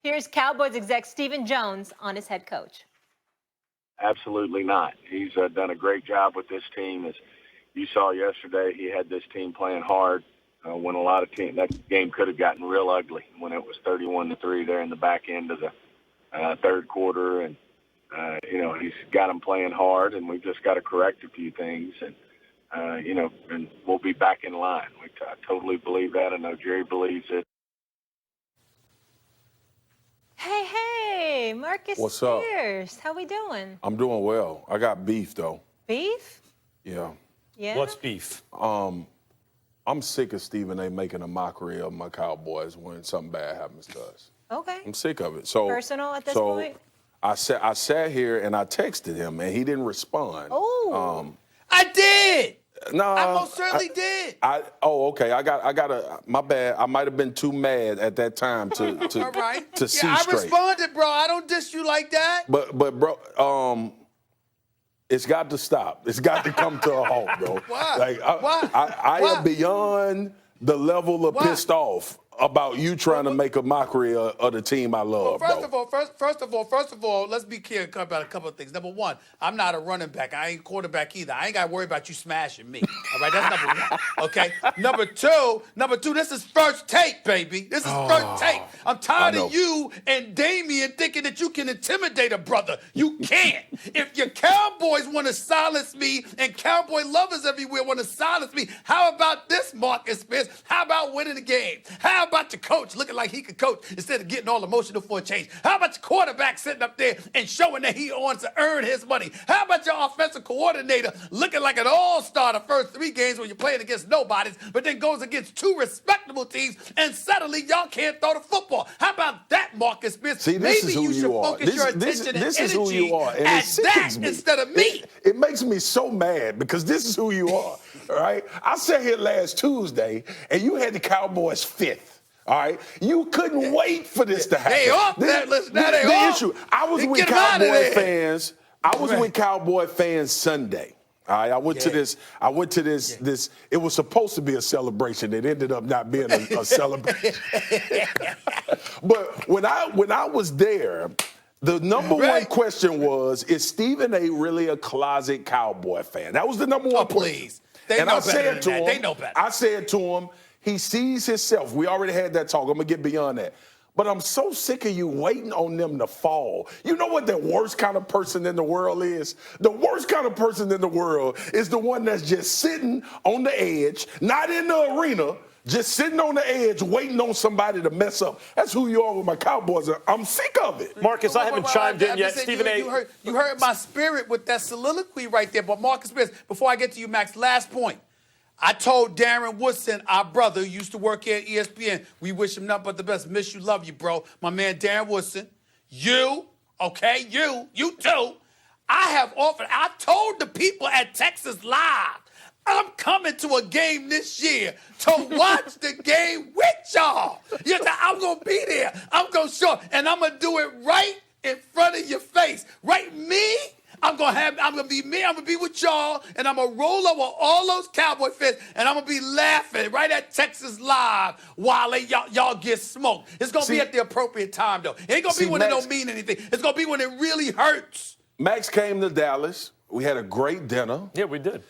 Here's Cowboys exec Stephen Jones on his head coach. Absolutely not. He's done a great job with this team. As you saw yesterday, he had this team playing hard when a lot of teams, that game could have gotten real ugly when it was 31-3 there in the back end of the third quarter. And, he's got them playing hard, and we've just got to correct a few things. And, and we'll be back in line. I totally believe that. I know Jerry believes it. Hey, Marcus What's Spears. up? How we doing? I'm doing well. I got beef, though. Beef? Yeah. Yeah. What's beef? I'm sick of Stephen A. making a mockery of my Cowboys when something bad happens to us. Okay. I'm sick of it. So Personal at this point? I sat here and I texted him, and he didn't respond. Oh. I did. No, I most certainly did. Okay. My bad. I might have been too mad at that time to All right. to see I straight. responded, bro. I don't diss you like that. But bro, it's got to stop. It's got to come to a halt, bro. Why? Why? I am beyond the level of pissed off about you trying to make a mockery of the team I love. First of all, let's be clear about a couple of things. Number one, I'm not a running back. I ain't quarterback either. I ain't got to worry about you smashing me. All right, that's number one. Okay. Number two, this is first take, baby. This is first take. I'm tired of you and Damian thinking that you can intimidate a brother. You can't. If your Cowboys want to silence me and Cowboy lovers everywhere want to silence me, how about this, Marcus Spears? How about winning the game? How about your coach looking like he could coach instead of getting all emotional for a change? How about your quarterback sitting up there and showing that he wants to earn his money? How about your offensive coordinator looking like an all-star the first 3 games when you're playing against nobodies, but then goes against 2 respectable teams and suddenly y'all can't throw the football? How about that, Marcus Spears? See, this Maybe is who you should you are. focus your attention and this is energy who you are. And at it sickens that me. instead of me. It makes me so mad because this is who you are, all right? I sat here last Tuesday, and you had the Cowboys 5th. All right, you couldn't wait for this to happen. They off that list. Now they the off. issue. I was with Get 'em outta Cowboy there. fans. I was with Cowboy fans Sunday. All right, I went to this. This. It was supposed to be a celebration. It ended up not being a celebration. But when I was there, the number one question was: is Stephen A. really a closet Cowboy fan? That was the number one question. Please. They know better than that. They know better. I said to him, he sees himself. We already had that talk. I'm going to get beyond that. But I'm so sick of you waiting on them to fall. You know what the worst kind of person in the world is? The worst kind of person in the world is the one that's just sitting on the edge, not in the arena, just sitting on the edge waiting on somebody to mess up. That's who you are with my Cowboys. I'm sick of it. Marcus, I haven't chimed in yet. Stephen A. You heard my spirit with that soliloquy right there. But Marcus Spears, before I get to you, Max, last point. I told Darren Woodson, our brother, who used to work here at ESPN, we wish him nothing but the best. Miss you, love you, bro. My man Darren Woodson, you too. I told the people at Texas Live, I'm coming to a game this year to watch the game with y'all. Yes, I'm going to be there. I'm going to show, and I'm going to do it right in front of your face. Right, me? I'm gonna be me. I'm gonna be with y'all, and I'm gonna roll over all those Cowboy fans, and I'm gonna be laughing right at Texas Live while y'all get smoked. It's gonna be at the appropriate time, though. It ain't gonna be when it don't mean anything. It's gonna be when it really hurts. Max came to Dallas. We had a great dinner. Yeah, we did.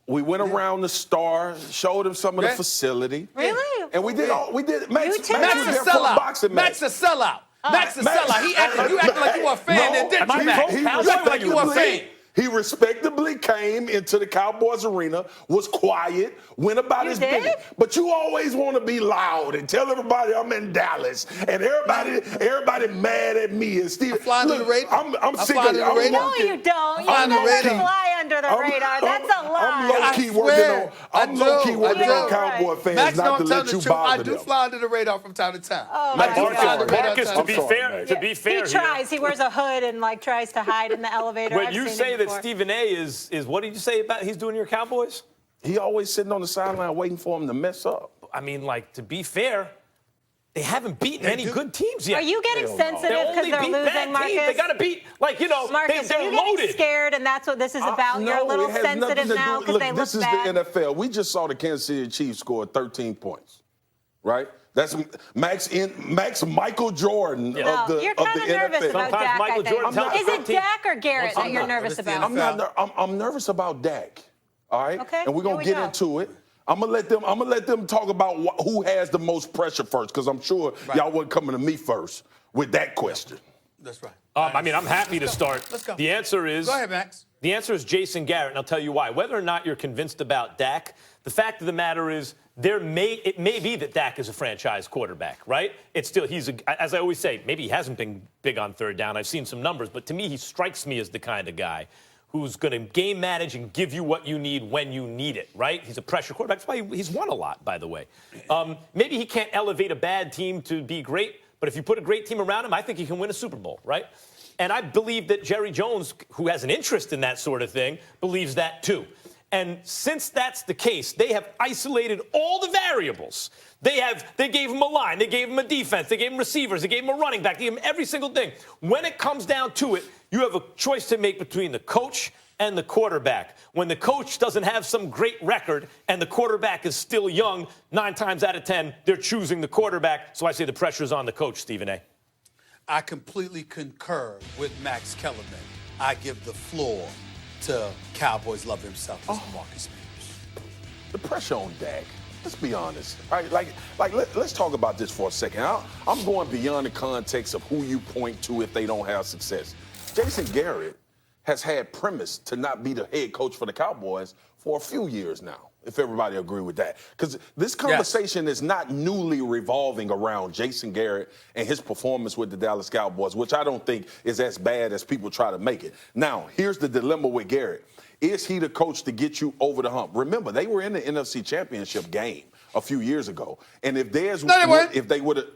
We went around the Star, showed him some of the facility. Really? And we did all. We did. Max was Max there a for a sellout. boxing match. Max a sellout. Max a sellout. You acting like you were a fan, and didn't you, Max? You acting like you were a fan. He respectably came into the Cowboys arena, was quiet, went about his business. But you always want to be loud and tell everybody I'm in Dallas, and everybody mad at me. And Steve, fly under the radar. I'm sick of it. No, you don't. You never fly under the radar. That's a lie. I'm low-key working on Cowboy fans Max, not to let you bother I do them. fly under the radar from time to time. Oh, Marcus, to be fair, he tries. He wears a hood and tries to hide in the elevator. But you say that Stephen A. is what did you say about he's doing your Cowboys? He always sitting on the sideline waiting for him to mess up. I mean, like, to be fair, they haven't beaten any good teams yet. Are you getting sensitive because they're losing, Marcus? They got to beat, Marcus, they're are you loaded. getting scared, and that's what this is about? You're a little sensitive now because they look bad? This is the NFL. We just saw the Kansas City Chiefs score 13 points. right? That's Max Michael Jordan of the You're kind of nervous NFL. about Sometimes Dak, Michael I think. Jordan's Is it Dak or Garrett that you're nervous about? I'm nervous about Dak. All right, Okay, and we're gonna get into it. I'm gonna let them talk about who has the most pressure first, because I'm sure y'all weren't coming to me first with that question. That's right. I mean, I'm happy to start. Let's go. The answer is. Go ahead, Max. The answer is Jason Garrett, and I'll tell you why. Whether or not you're convinced about Dak, the fact of the matter is it may be that Dak is a franchise quarterback, right? It's still, as I always say, maybe he hasn't been big on third down. I've seen some numbers, but to me, he strikes me as the kind of guy who's going to game manage and give you what you need when you need it, right? He's a pressure quarterback. That's why he's won a lot, by the way. Maybe he can't elevate a bad team to be great, but if you put a great team around him, I think he can win a Super Bowl, right? And I believe that Jerry Jones, who has an interest in that sort of thing, believes that too. And since that's the case, they have isolated all the variables. They gave him a line, they gave him a defense, they gave him receivers, they gave him a running back, they gave him every single thing. When it comes down to it, you have a choice to make between the coach and the quarterback. When the coach doesn't have some great record and the quarterback is still young, 9 times out of 10, they're choosing the quarterback. So I say the pressure's on the coach, Stephen A. I completely concur with Max Kellerman. I give the floor to Cowboys love himself, Mr. Marcus Spears. The pressure on Dak. Let's be honest. All right, let's talk about this for a second. I'm going beyond the context of who you point to if they don't have success. Jason Garrett has had premise to not be the head coach for the Cowboys for a few years now, if everybody agree with that. Because this conversation is not newly revolving around Jason Garrett and his performance with the Dallas Cowboys, which I don't think is as bad as people try to make it. Now, here's the dilemma with Garrett. Is he the coach to get you over the hump? Remember, they were in the NFC Championship game a few years ago. And if they would have...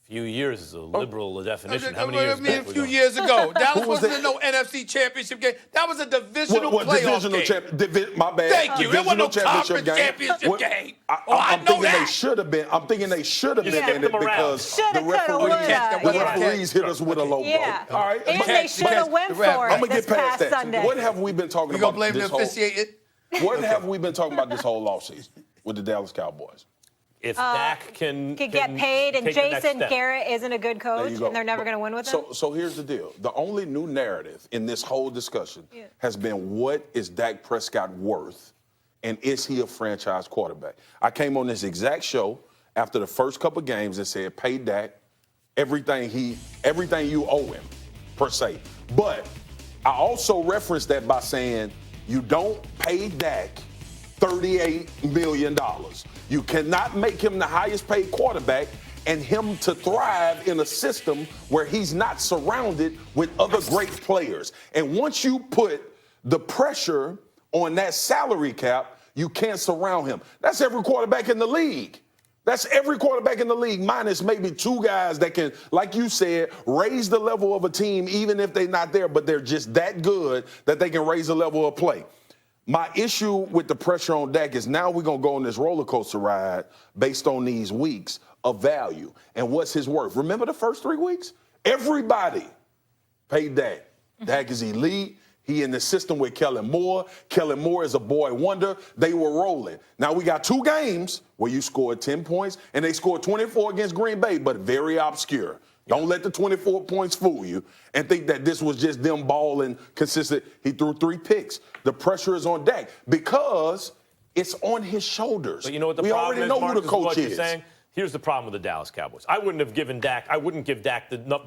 Few years is a liberal definition. How many years a few years ago. Dallas wasn't in no NFC Championship game. That was a divisional playoff game. My bad. Thank you. It wasn't no conference championship game. I'm thinking they should have been. I'm thinking they should have been in it because the referees hit us with a low blow. All right. And they should have went for it. I'm going to get past that. Sunday. What have we been talking about? You going to blame the officiating? What have we been talking about this whole offseason with the Dallas Cowboys? If Dak can get paid and Jason Garrett isn't a good coach and they're never going to win with him? So here's the deal. The only new narrative in this whole discussion has been, what is Dak Prescott worth and is he a franchise quarterback? I came on this exact show after the first couple games and said, pay Dak everything you owe him, per se. But I also referenced that by saying you don't pay Dak $38 million. You cannot make him the highest paid quarterback and him to thrive in a system where he's not surrounded with other great players. And once you put the pressure on that salary cap, you can't surround him. That's every quarterback in the league. That's every quarterback in the league, minus maybe 2 guys that can, like you said, raise the level of a team even if they're not there, but they're just that good that they can raise the level of play. My issue with the pressure on Dak is now we're going to go on this roller coaster ride based on these weeks of value and what's his worth. Remember the first 3 weeks? Everybody paid Dak. Dak is elite. He in the system with Kellen Moore. Kellen Moore is a boy wonder. They were rolling. Now we got 2 games where you scored 10 points and they scored 24 against Green Bay, but very obscure. Don't let the 24 points fool you and think that this was just them balling consistent. He threw 3 picks. The pressure is on Dak because it's on his shoulders. But you know what the we problem already know Marcus, who the coach is. Saying? Here's the problem with the Dallas Cowboys. I wouldn't give Dak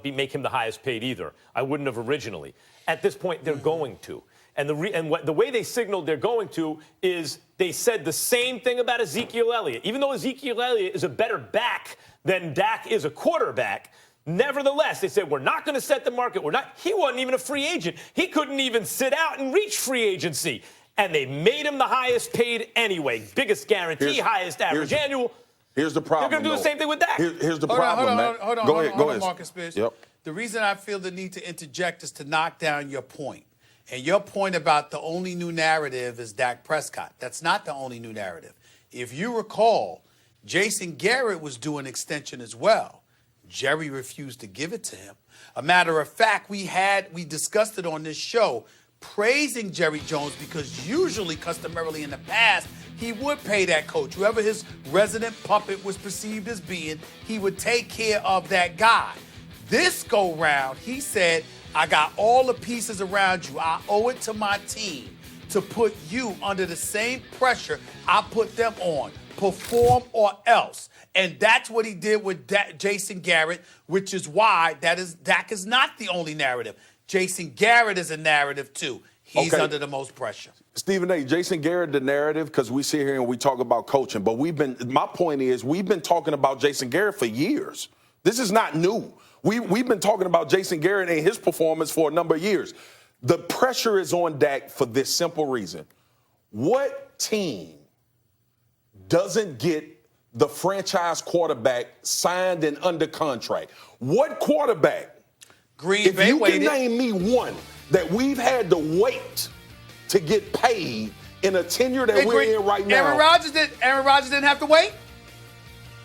make him the highest paid either. I wouldn't have originally. At this point, they're going to. And the way they signaled they're going to is they said the same thing about Ezekiel Elliott. Even though Ezekiel Elliott is a better back than Dak is a quarterback, nevertheless, they said, we're not going to set the market. He wasn't even a free agent. He couldn't even sit out and reach free agency. And they made him the highest paid anyway. Biggest guarantee, highest average annual. Here's the problem. They're going to do the same thing with Dak. Here's the problem, man. Hold on, go ahead, Marcus Spears. Yep. The reason I feel the need to interject is to knock down your point. And your point about the only new narrative is Dak Prescott. That's not the only new narrative. If you recall, Jason Garrett was due an extension as well. Jerry refused to give it to him. A matter of fact, we discussed it on this show. praising Jerry Jones because usually, customarily in the past, he would pay that coach. Whoever his resident puppet was perceived as being, he would take care of that guy. This go round, he said, I got all the pieces around you. I owe it to my team to put you under the same pressure I put them on. Perform or else. And that's what he did with Jason Garrett, which is why Dak is not the only narrative. Jason Garrett is a narrative too. He's under the most pressure. Stephen A., Jason Garrett, the narrative, because we sit here and we talk about coaching, but my point is, we've been talking about Jason Garrett for years. This is not new. We've been talking about Jason Garrett and his performance for a number of years. The pressure is on Dak for this simple reason. What team doesn't get the franchise quarterback signed and under contract? What quarterback? Green Bay waited. If you can name me one that we've had to wait to get paid in a tenure that we're in right now. Aaron Rodgers didn't have to wait?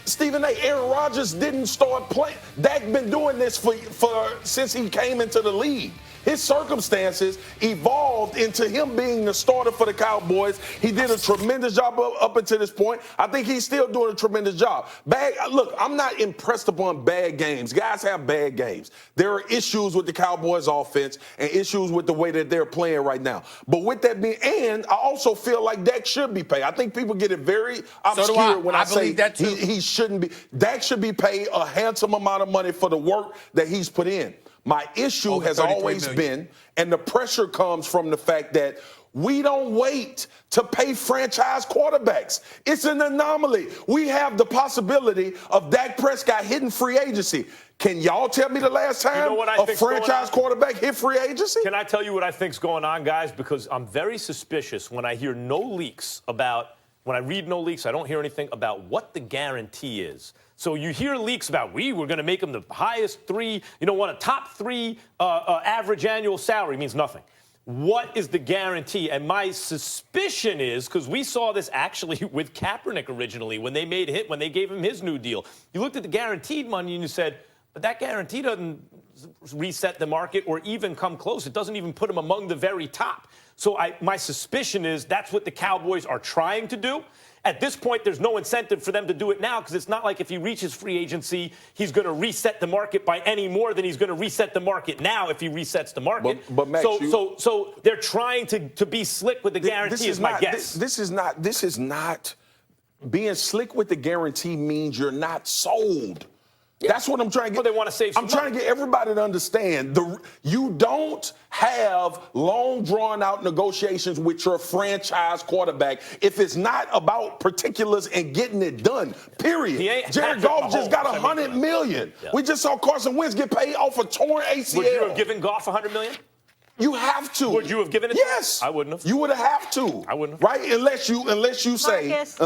Stephen A., Aaron Rodgers didn't start playing. Dak been doing this for since he came into the league. His circumstances evolved into him being the starter for the Cowboys. He did a tremendous job up until this point. I think he's still doing a tremendous job. Look, I'm not impressed upon bad games. Guys have bad games. There are issues with the Cowboys offense and issues with the way that they're playing right now. But with that being, and I also feel like Dak should be paid. I think people get it very obscure when I say that too. He shouldn't be. Dak should be paid a handsome amount of money for the work that he's put in. My issue has always been, and the pressure comes from the fact that we don't wait to pay franchise quarterbacks. It's an anomaly. We have the possibility of Dak Prescott hitting free agency. Can y'all tell me the last time a franchise quarterback hit free agency? Can I tell you what I think's going on, guys? Because I'm very suspicious when I hear no leaks about, when I read no leaks, I don't hear anything about what the guarantee is. So you hear leaks about we were going to make him the highest three, want a top three average annual salary means nothing. What is the guarantee? And my suspicion is, because we saw this actually with Kaepernick originally when they gave him his new deal. You looked at the guaranteed money and you said, but that guarantee doesn't reset the market or even come close. It doesn't even put him among the very top. So my suspicion is that's what the Cowboys are trying to do. At this point, there's no incentive for them to do it now because it's not like if he reaches free agency, he's going to reset the market by any more than he's going to reset the market now if he resets the market. But Max, so they're trying to be slick with the guarantee is my guess. This is not being slick with the guarantee means you're not sold. That's what I'm trying to get. Well, they want to save some trying to get everybody to understand. You don't have long, drawn-out negotiations with your franchise quarterback if it's not about particulars and getting it done, period. Jared Goff just got $100 million. Yeah. We just saw Carson Wentz get paid off a torn ACL. Would you have given Goff $100 million? You have to. Would you have given it? Yes. I wouldn't have. You would have to. I wouldn't have. Right? Unless you say. Marcus,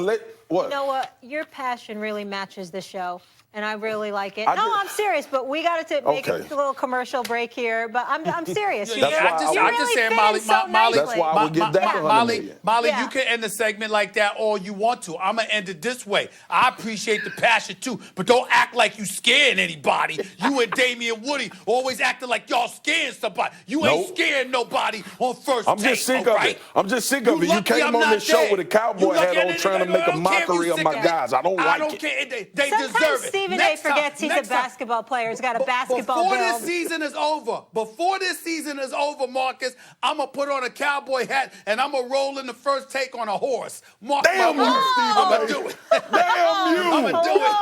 what? You know what? Your passion really matches the show. And I really like it. I'm serious, but we got to make a little commercial break here. But I'm serious. I'm just saying, Molly. That's why I would give that $100 million. Molly, you can end the segment like that all you want to. I'm gonna end it this way. I appreciate the passion too, but don't act like you scaring anybody. You and Damian Woody always acting like y'all scaring somebody. You ain't scaring nobody on first take. I'm just sick of it. I'm just sick of it. You came on this show with a cowboy hat on, trying to make a mockery of my guys. I don't like it. I don't care. They deserve it. Stephen A. forgets he's a basketball player. He's got a basketball build. Before this season is over, Marcus, I'm going to put on a cowboy hat and I'm going to roll in the first take on a horse. Damn you, Stephen I'm going to do it. Damn you. I'm going to do it.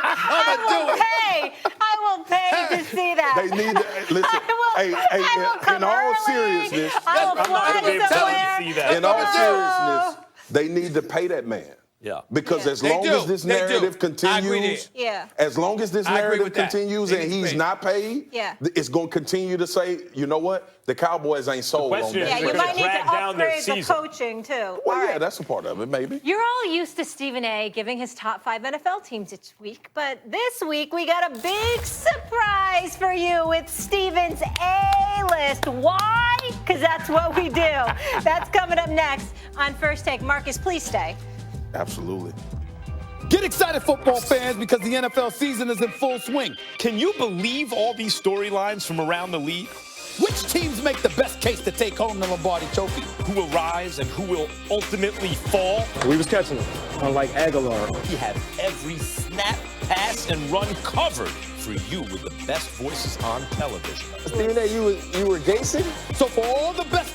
I'm going to do it. I will pay to see that. They need to, listen, in all seriousness, in all seriousness, they need to pay that man. Yeah. Because as long as this narrative continues, as long as this narrative continues and he's not paid, it's going to continue to say, you know what? The Cowboys ain't sold on that. Yeah, you might need to upgrade the coaching, too. Well, that's a part of it, maybe. You're all used to Stephen A. giving his top 5 NFL teams each week, but this week we got a big surprise for you with Stephen's A-list. Why? Because that's what we do. That's coming up next on First Take. Marcus, please stay. Absolutely. Get excited, football fans, because the NFL season is in full swing. Can you believe all these storylines from around the league? Which teams make the best case to take home the Lombardi Trophy? Who will rise and who will ultimately fall? We was catching him, unlike Aguilar. We have every snap, pass, and run covered for you with the best voices on television. Stephen A., you were Jason? So for all the best